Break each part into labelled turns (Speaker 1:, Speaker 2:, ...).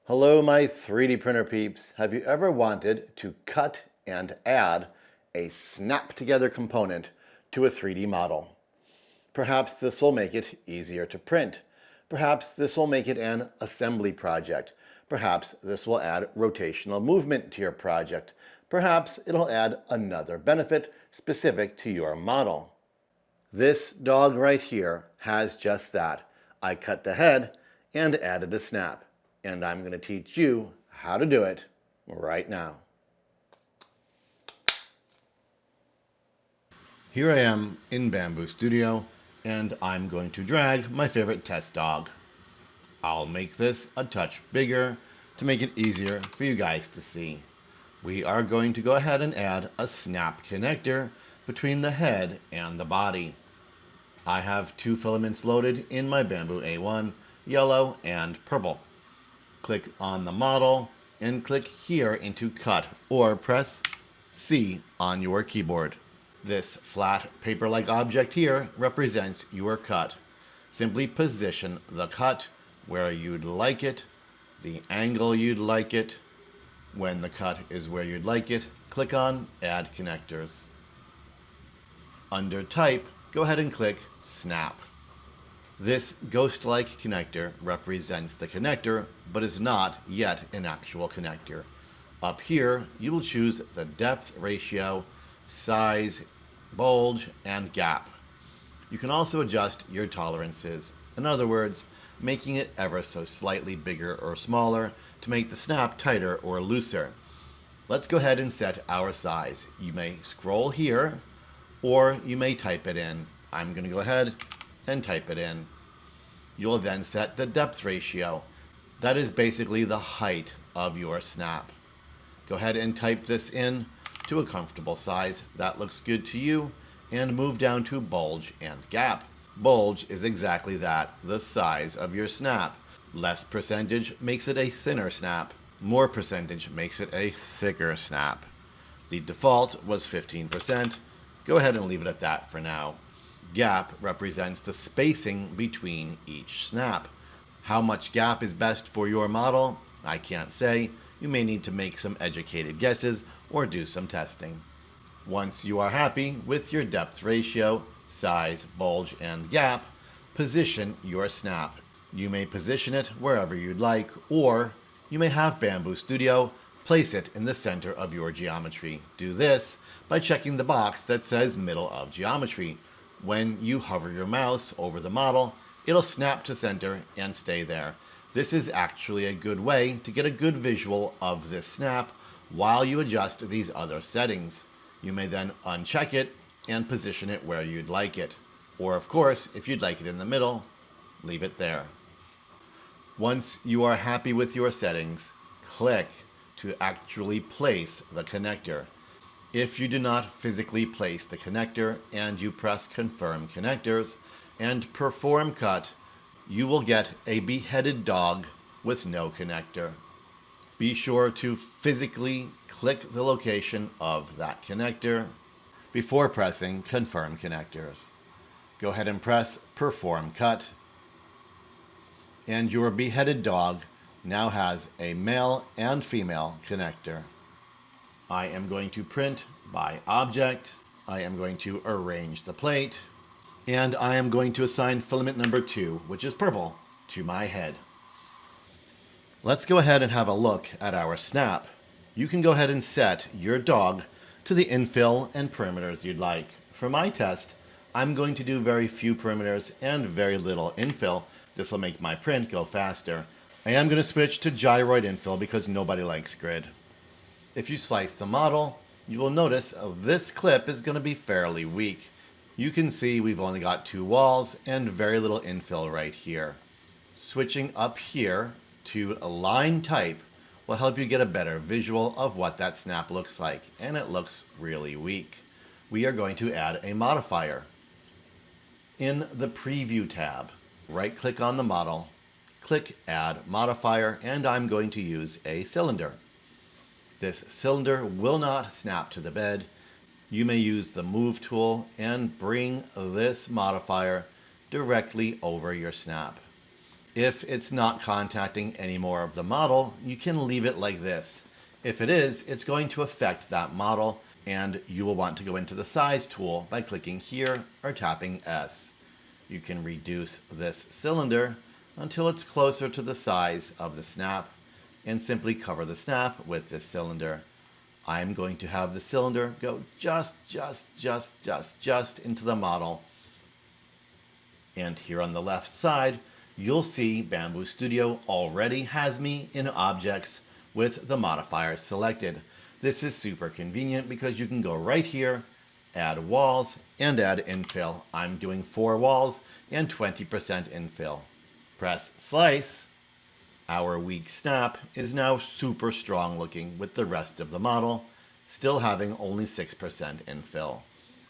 Speaker 1: Hello, my 3D printer peeps. Have you ever wanted to cut and add a snap-together component to a 3D model? Perhaps this will make it easier to print. Perhaps this will make it an assembly project. Perhaps this will add rotational movement to your project. Perhaps it'll add another benefit specific to your model. This dog right here has just that. I cut the head and added a snap. And I'm going to teach you how to do it right now. Here I am in Bambu Studio, and I'm going to drag my favorite test dog. I'll make this a touch bigger to make it easier for you guys to see. We are going to go ahead and add a snap connector between the head and the body. I have two filaments loaded in my Bambu A1, yellow and purple. Click on the model and click here into cut, or press C on your keyboard. This flat paper-like object here represents your cut. Simply position the cut where you'd like it, the angle you'd like it. When the cut is where you'd like it, click on Add Connectors. Under Type, go ahead and click Snap. This ghost-like connector represents the connector, but is not yet an actual connector. Up here, you will choose the depth ratio, size, bulge, and gap. You can also adjust your tolerances. In other words, making it ever so slightly bigger or smaller to make the snap tighter or looser. Let's go ahead and set our size. You may scroll here, or you may type it in. I'm going to go ahead and type it in. You'll then set the depth ratio. That is basically the height of your snap. Go ahead and type this in to a comfortable size that looks good to you, and move down to bulge and gap. Bulge is exactly that, the size of your snap. Less percentage makes it a thinner snap. More percentage makes it a thicker snap. The default was 15%. Go ahead and leave it at that for now. Gap represents the spacing between each snap. How much gap is best for your model? I can't say. You may need to make some educated guesses or do some testing. Once you are happy with your depth ratio, size, bulge, and gap, position your snap. You may position it wherever you'd like, or you may have Bambu Studio place it in the center of your geometry. Do this by checking the box that says Middle of Geometry. When you hover your mouse over the model, it'll snap to center and stay there. This is actually a good way to get a good visual of this snap while you adjust these other settings. You may then uncheck it and position it where you'd like it. Or of course, if you'd like it in the middle, leave it there. Once you are happy with your settings, click to actually place the connector. If you do not physically place the connector and you press Confirm Connectors and Perform Cut, you will get a beheaded dog with no connector. Be sure to physically click the location of that connector before pressing Confirm Connectors. Go ahead and press Perform Cut, and your beheaded dog now has a male and female connector. I am going to print by object. I am going to arrange the plate, and I am going to assign filament number 2, which is purple, to my head. Let's go ahead and have a look at our snap. You can go ahead and set your dog to the infill and perimeters you'd like. For my test, I'm going to do very few perimeters and very little infill. This will make my print go faster. I am going to switch to gyroid infill because nobody likes grid. If you slice the model, you will notice this clip is going to be fairly weak. You can see we've only got 2 walls and very little infill right here. Switching up here to line type will help you get a better visual of what that snap looks like, and it looks really weak. We are going to add a modifier. In the Preview tab, right-click on the model, click Add Modifier, and I'm going to use a cylinder. This cylinder will not snap to the bed. You may use the Move tool and bring this modifier directly over your snap. If it's not contacting any more of the model, you can leave it like this. If it is, it's going to affect that model, and you will want to go into the size tool by clicking here or tapping S. You can reduce this cylinder until it's closer to the size of the snap, and simply cover the snap with this cylinder. I'm going to have the cylinder go just into the model. And here on the left side, you'll see Bambu Studio already has me in objects with the modifiers selected. This is super convenient because you can go right here, add walls, and add infill. I'm doing 4 walls and 20% infill. Press slice. Our weak snap is now super strong looking with the rest of the model, still having only 6% infill.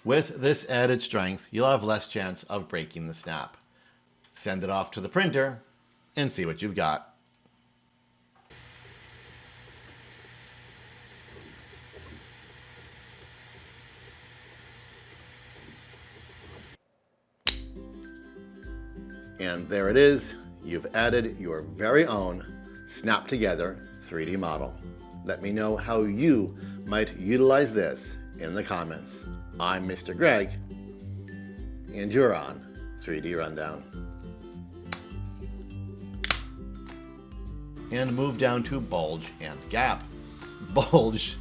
Speaker 1: With this added strength, you'll have less chance of breaking the snap. Send it off to the printer and see what you've got. And there it is. You've added your very own snap together 3D model. Let me know how you might utilize this in the comments. I'm Mr. Greg, and you're on 3D Rundown. And move down to bulge and gap. Bulge.